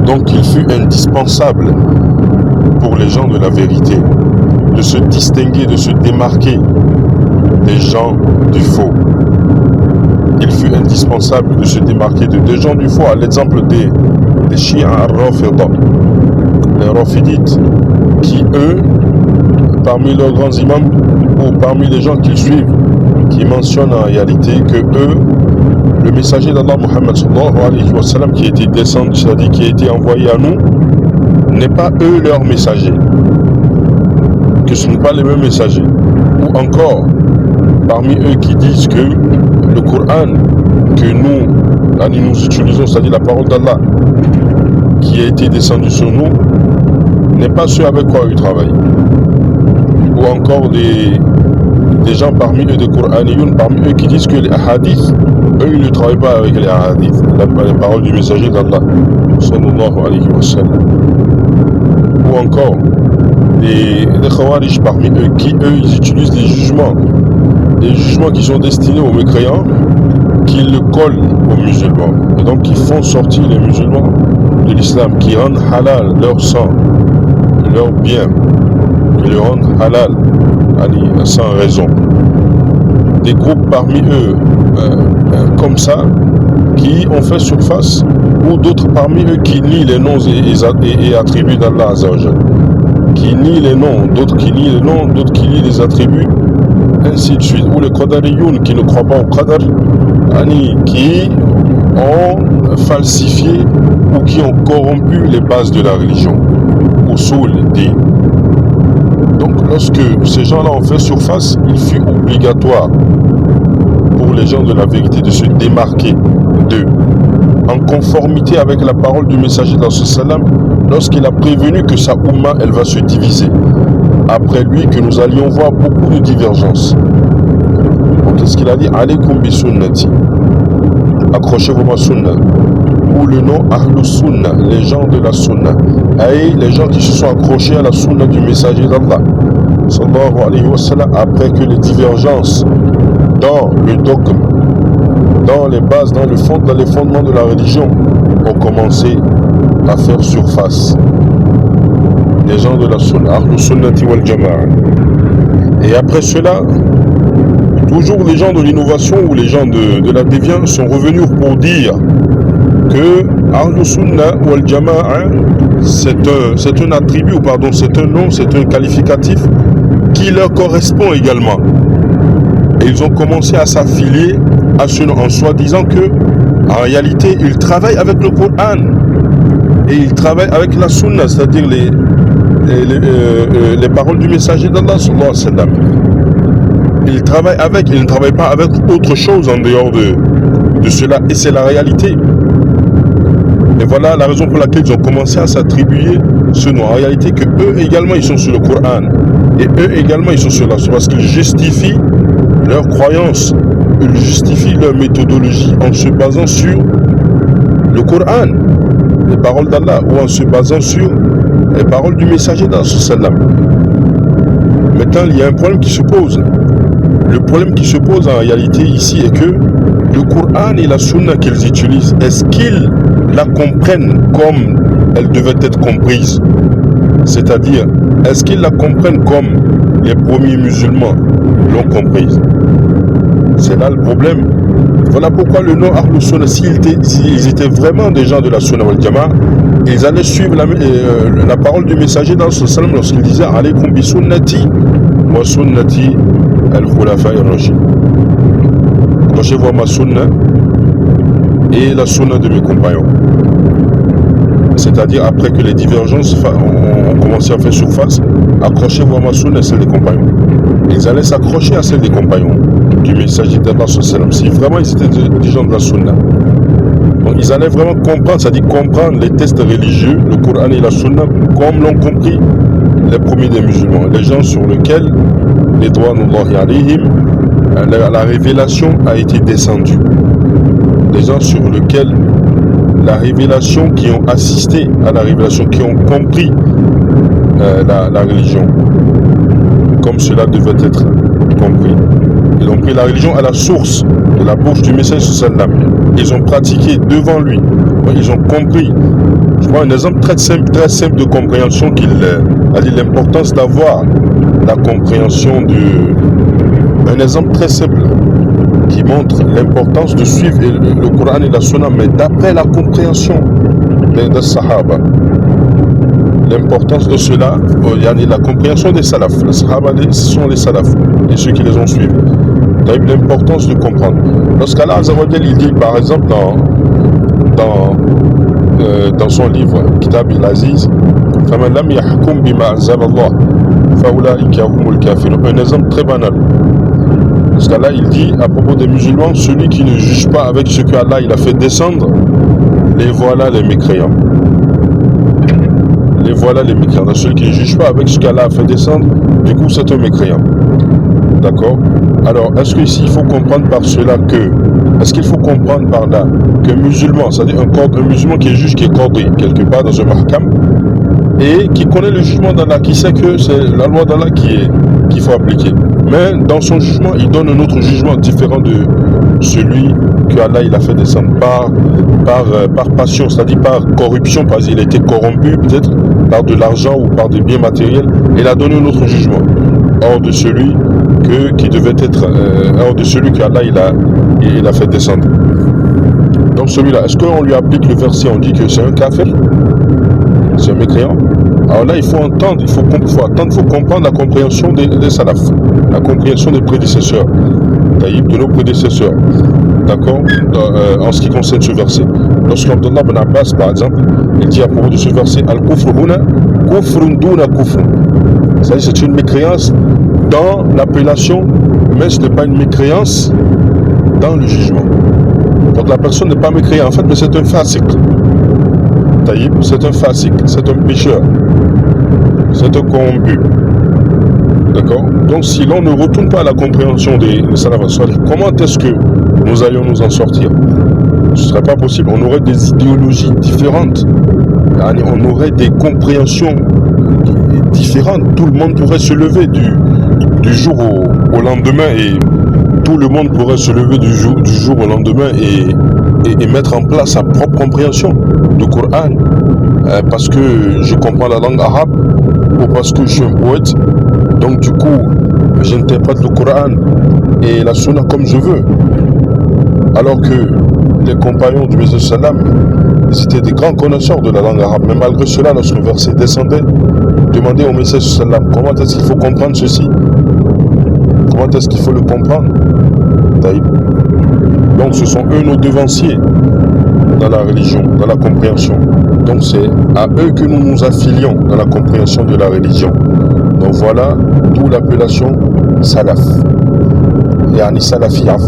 Donc il fut indispensable pour les gens de la vérité de se distinguer, de se démarquer des gens du faux. Il fut indispensable de se démarquer des gens du faux, à l'exemple des Shia al-Rafida, les Rafidites, qui eux, parmi leurs grands imams ou parmi les gens qu'ils suivent, qui mentionnent en réalité que eux, le messager d'Allah Muhammad sallallahu alayhi wa sallam qui a été descendu, c'est-à-dire qui a été envoyé à nous, n'est pas eux leurs messagers, que ce ne sont pas les mêmes messagers. Ou encore, parmi eux qui disent que le Coran que nous utilisons, c'est-à-dire la parole d'Allah qui a été descendue sur nous, n'est pas ce avec quoi ils travaillent. Ou encore des gens parmi eux, des Qur'aniyoun, parmi eux qui disent que les hadiths, eux ils ne travaillent pas avec les hadiths, les paroles du messager d'Allah sallallahu alayhi wa sallam. Ou encore les Khawarij parmi eux qui eux ils utilisent des jugements qui sont destinés aux mécréants, qui le collent aux musulmans, et donc qui font sortir les musulmans de l'islam, qui rendent halal leur sang, leur bien, qui le rendent halal sans raison. Des groupes parmi eux comme ça qui ont fait surface, ou d'autres parmi eux qui nient les noms et attributs d'Allah Azzawajal, qui nient les noms, d'autres qui nient les noms, d'autres qui nient les attributs, ainsi de suite. Ou les Qadariyoun qui ne croient pas au Qadar, qui ont falsifié ou qui ont corrompu les bases de la religion, usul din. Donc lorsque ces gens-là ont fait surface, il fut obligatoire pour les gens de la vérité de se démarquer d'eux, en conformité avec la parole du messager d'Allah sallam, lorsqu'il a prévenu que sa Ummah elle va se diviser. Après lui, que nous allions voir beaucoup de divergences. Donc qu'est-ce qu'il a dit? Alaykum bi sunnati, accrochez-vous à sunna, ou le nom Ahlus Sunna, les gens de la sunna, et les gens qui se sont accrochés à la sunna du messager d'Allah sallallahu alayhi wa sallam, après que les divergences dans le dogme, dans les bases, dans les fondements de la religion ont commencé à faire surface. Les gens de la sunna, Ahlus Sunnati wal Jama'a. Et après cela, toujours les gens de l'innovation ou les gens de la déviance sont revenus pour dire que Ahlus Sunna wal Jama'a, c'est un attribut, ou pardon, c'est un nom, c'est un qualificatif qui leur correspond également. Et ils ont commencé à s'affilier à ce nom en soi, disant que en réalité ils travaillent avec le Coran et ils travaillent avec la Sunna, c'est-à-dire les paroles du messager d'Allah sallallahu alayhi wa sallam. Ils travaillent avec, ils ne travaillent pas avec autre chose en dehors de cela, et c'est la réalité. Et voilà la raison pour laquelle ils ont commencé à s'attribuer ce nom. En réalité, que eux également ils sont sur le Coran, et eux également ils sont sur la Sunna, parce qu'ils justifient leur croyance, ils justifient leur méthodologie en se basant sur le Coran, les paroles d'Allah, ou en se basant sur les paroles du messager d'Allah. Maintenant, il y a un problème qui se pose. Le problème qui se pose en réalité ici est que le Coran et la Sunna qu'ils utilisent, est-ce qu'ils la comprennent comme elle devait être comprise? C'est-à-dire, est-ce qu'ils la comprennent comme les premiers musulmans l'ont comprise? C'est là le problème. Voilà pourquoi le nom Ahlus Sunna, s'ils étaient vraiment des gens de la Sunna wal Jama'a, ils allaient suivre la parole du messager dans ce salam lorsqu'il disait Alaykum bi sunnati wa sunnati al-khulafa ar-rashid. Accrochez-vous à ma sunna et la sunna de mes compagnons. C'est-à-dire, après que les divergences ont commencé à faire surface, accrochez-vous à ma sunna et celle des compagnons. Ils allaient s'accrocher à celle des compagnons du messager d'Allah sallam, si vraiment ils étaient des gens de la sunna. Donc ils allaient vraiment comprendre, c'est-à-dire comprendre les textes religieux, le Coran et la sunna, comme l'ont compris les premiers des musulmans, les gens sur lesquels ridwanullahi alayhim, la révélation a été descendue, les gens sur lesquels la révélation, qui ont assisté à la révélation, qui ont compris la religion comme cela devait être compris. Ils ont pris la religion à la source de la bouche du messager sallam. Ils ont pratiqué devant lui. Ils ont compris Je prends un exemple très simple de compréhension qu'il a dit l'importance d'avoir la compréhension un exemple très simple qui montre l'importance de suivre le Coran et la Sunna, mais d'après la compréhension des Sahaba. L'importance de cela, la compréhension des salafs. Les Sahaba, ce sont les salafs et ceux qui les ont suivis. L'importance de comprendre. Lorsqu'Allah Azzawajal, il dit par exemple dans son livre Kitab al-Aziz, فَمَنْ لَمْ يَحْكُمْ بِمَا أَنزَلَ اللَّهُ فَأُولَٰئِكَ هُمُ الْكَافِرُونَ. Un exemple très banal. Parce qu'Allah il dit à propos des musulmans, celui qui ne juge pas avec ce que Allah il a fait descendre, les voilà les mécréants. Les voilà les mécréants. Donc, celui qui ne juge pas avec ce qu'Allah a fait descendre, du coup c'est un mécréant. D'accord? Alors, est-ce qu'ici il faut comprendre par cela est-ce qu'il faut comprendre par là qu'un musulman, c'est-à-dire un musulman qui est juge, qui est cordé quelque part dans un mahkam, et qui connaît le jugement d'Allah, qui sait que c'est la loi d'Allah qu'il faut appliquer. Mais dans son jugement, il donne un autre jugement différent de celui que Allah il a fait descendre par passion, c'est-à-dire par corruption, parce qu'il a été corrompu peut-être par de l'argent ou par des biens matériels, et il a donné un autre jugement hors de celui qui devait être hors de celui que Allah il a fait descendre. Donc celui-là, est-ce qu'on lui applique le verset, on dit que c'est un kafir, c'est un mécréant? Alors là, il faut entendre, il faut comprendre la compréhension des salafs, la compréhension des prédécesseurs, de nos prédécesseurs, d'accord, en ce qui concerne ce verset. Lorsqu'Abdullah ibn Abbas, par exemple, il dit à propos de ce verset, Al-Kufr huna, kufrun duna kufrun. C'est-à-dire c'est une mécréance dans l'appellation, mais ce n'est pas une mécréance dans le jugement. Donc la personne n'est pas mécréante en fait, mais c'est un fasik. C'est un fasik, c'est un pécheur, c'est un corrompu. D'accord? Donc si l'on ne retourne pas à la compréhension des salafs, comment est-ce que nous allions nous en sortir? Ce ne serait pas possible. On aurait des idéologies différentes, on aurait des compréhensions différentes. Tout le monde pourrait se lever du jour au lendemain, et tout le monde pourrait se lever du jour au lendemain et mettre en place sa propre compréhension du Coran, parce que je comprends la langue arabe ou parce que je suis un poète, donc du coup j'interprète le Coran et la Sunna comme je veux, alors que les compagnons du Messie Salam, ils étaient des grands connaisseurs de la langue arabe, mais malgré cela, lorsque le verset descendait, demandaient au Messie Salam comment est-ce qu'il faut comprendre ceci, comment est-ce qu'il faut le comprendre. Donc ce sont eux nos devanciers dans la religion, dans la compréhension. Donc c'est à eux que nous nous affilions dans la compréhension de la religion. Donc voilà d'où l'appellation salaf. Yani salafi, un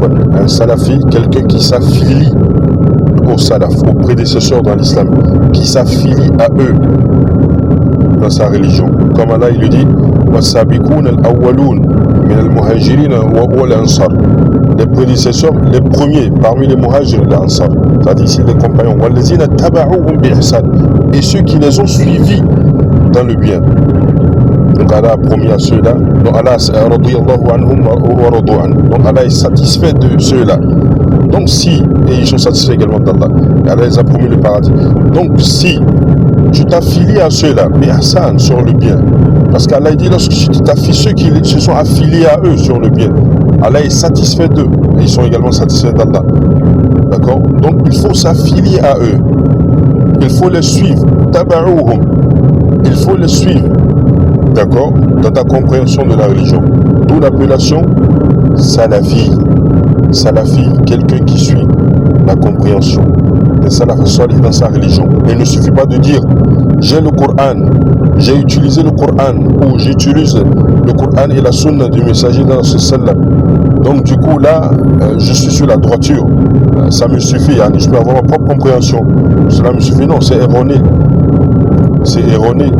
salafi, quelqu'un qui s'affilie aux salaf, aux prédécesseurs dans l'islam, qui s'affilie à eux dans sa religion. Comme Allah il le dit, وَالسَّابِقُونَ الْأَوَّلُونَ مِنَ الْمُهَاجِرِينَ وَالْأَنصَارِ. Les prédécesseurs, les premiers parmi les muhajirs et les ansar, c'est-à-dire ici les compagnons, وَالَّذِينَ تَبَعُوهُمْ بِإِحْسَانٍ, et ceux qui les ont suivis dans le bien. Donc Allah a promis à ceux-là, donc Allah est satisfait de ceux-là. Donc si, et ils sont satisfaits également d'Allah, Allah les a promis le paradis. Donc si tu t'affilies à ceux-là, bi'ihsan, sur le bien, parce qu'Allah dit lorsque tu t'affilies, ceux qui se sont affiliés à eux sur le bien, Allah est satisfait d'eux, et ils sont également satisfaits d'Allah. D'accord? Donc il faut s'affilier à eux, il faut les suivre, taba'ouhum, il faut les suivre. D'accord, dans ta compréhension de la religion. D'où l'appellation salafi. Salafi, quelqu'un qui suit la compréhension des salaf salih dans sa religion. Et il ne suffit pas de dire j'ai le Coran, j'ai utilisé le Coran, ou j'utilise le Coran et la sunna du messager dans ce sallam. Donc du coup là, je suis sur la droiture. Ça me suffit, je peux avoir ma propre compréhension. Cela me suffit. Non, c'est erroné. C'est erroné.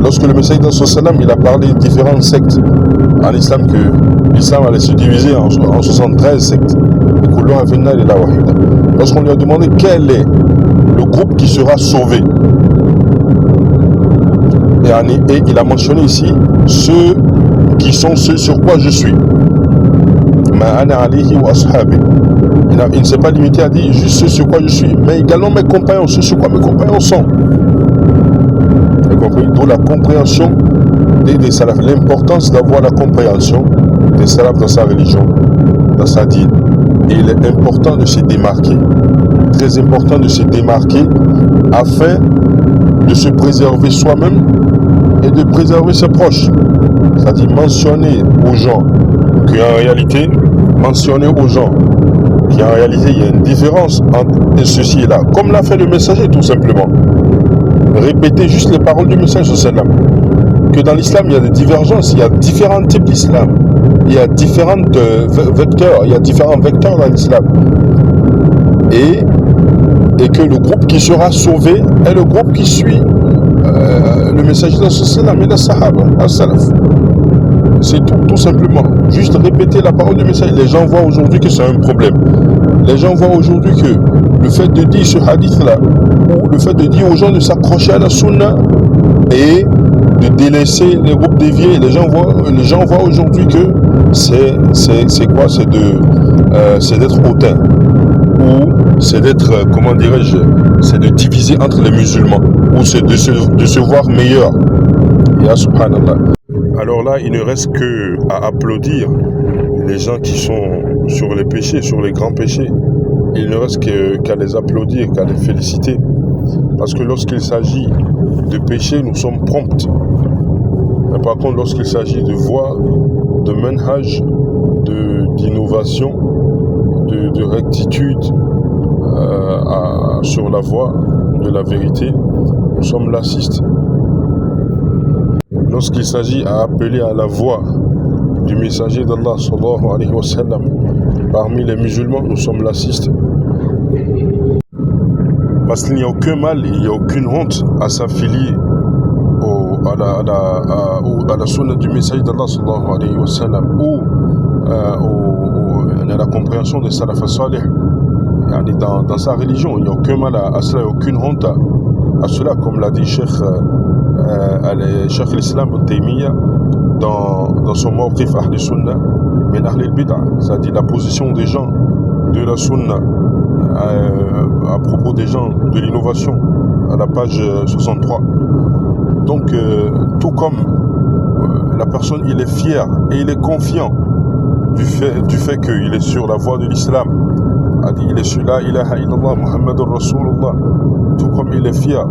Lorsque le messager dans son salam, il a parlé de différentes sectes en islam, que l'islam allait se diviser en 73 sectes. Lorsqu'on lui a demandé quel est le groupe qui sera sauvé, et il a mentionné ici ceux qui sont ceux sur quoi je suis. Il ne s'est pas limité à dire juste ceux sur quoi je suis, mais également mes compagnons, ceux sur quoi mes compagnons sont. compris? D'où la compréhension des salafs, l'importance d'avoir la compréhension des salafs dans sa religion, dans sa dîne. Et il est important de se démarquer, très important de se démarquer afin de se préserver soi-même et de préserver ses proches. C'est-à-dire mentionner aux gens qu'en réalité, il y a une différence entre ceci et là. Comme l'a fait le messager tout simplement. Répéter juste les paroles du message de sallam. Que dans l'islam, il y a des divergences, il y a différents types d'islam. Il y a différents vecteurs dans l'islam. Et que le groupe qui sera sauvé est le groupe qui suit le messager de sallam et les sahaba, as-salaf. C'est tout simplement. Juste répéter la parole du message. Les gens voient aujourd'hui que c'est un problème. Les gens voient aujourd'hui que le fait de dire ce hadith-là, ou le fait de dire aux gens de s'accrocher à la sunna et de délaisser les groupes déviés, les gens voient aujourd'hui que c'est quoi? C'est d'être hautain. Ou c'est d'être, c'est de diviser entre les musulmans. Ou c'est de se voir meilleur. Ya subhanallah. Alors là, il ne reste qu'à applaudir les gens qui sont sur les péchés, sur les grands péchés. Il ne reste qu'à les applaudir, qu'à les féliciter. Parce que lorsqu'il s'agit de péché, nous sommes prompts. Mais par contre, lorsqu'il s'agit de voie, de manhaj, d'innovation, de rectitude sur la voie de la vérité, nous sommes laxistes. Lorsqu'il s'agit à appeler à la voix du messager d'Allah sallallahu alayhi wa sallam parmi les musulmans, nous sommes laxistes. Parce qu'il n'y a aucun mal, il n'y a aucune honte à s'affilier à la sunna du messager d'Allah sallallahu alayhi wa sallam ou à la compréhension des salaf salih. Dans sa religion, il n'y a aucun mal à cela, il n'y a aucune honte à cela, comme l'a dit Cheikh l'Islam Ibn Taymiyyah dans son mawqif Ahl Sunnah min Ahl al-Bid'ah, c'est-à-dire la position des gens de la Sunna à propos des gens de l'innovation, à la page 63. Donc, tout comme la personne, il est fier et il est confiant du fait qu'il est sur la voie de l'islam, il est sur la ilaha illallah Muhammadur Rasulullah, tout comme il est fier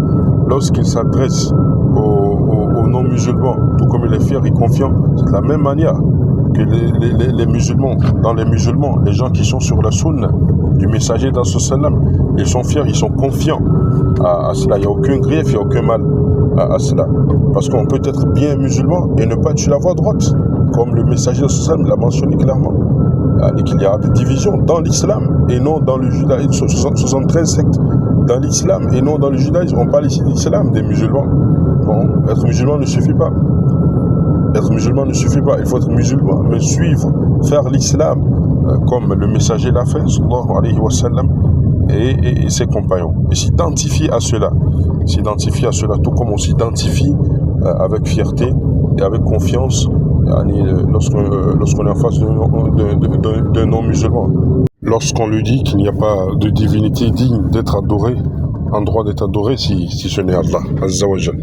lorsqu'il s'adresse aux non-musulmans, tout comme il est fier et confiant, c'est de la même manière que les musulmans, dans les musulmans, les gens qui sont sur la sunna du messager d'Allah sallam, ils sont fiers, ils sont confiants à cela. Il n'y a aucun grief, il n'y a aucun mal à cela. Parce qu'on peut être bien musulman et ne pas être sur la voie droite, comme le messager d'Allah sallam l'a mentionné clairement. Qu'il y a des divisions dans l'islam et non dans le judaïsme, 73 sectes dans l'islam et non dans le judaïsme. On parle ici d'islam, des musulmans. Bon, être musulman ne suffit pas. Être musulman ne suffit pas. Il faut être musulman, mais suivre, faire l'islam comme le messager l'a fait, sallallahu alayhi wa sallam, et ses compagnons. Et s'identifier à cela, tout comme on s'identifie avec fierté et avec confiance lorsqu'on est en face d'un non-musulman. Lorsqu'on lui dit qu'il n'y a pas de divinité digne d'être adorée, en droit d'être adoré si ce n'est Allah Azza wa Jal.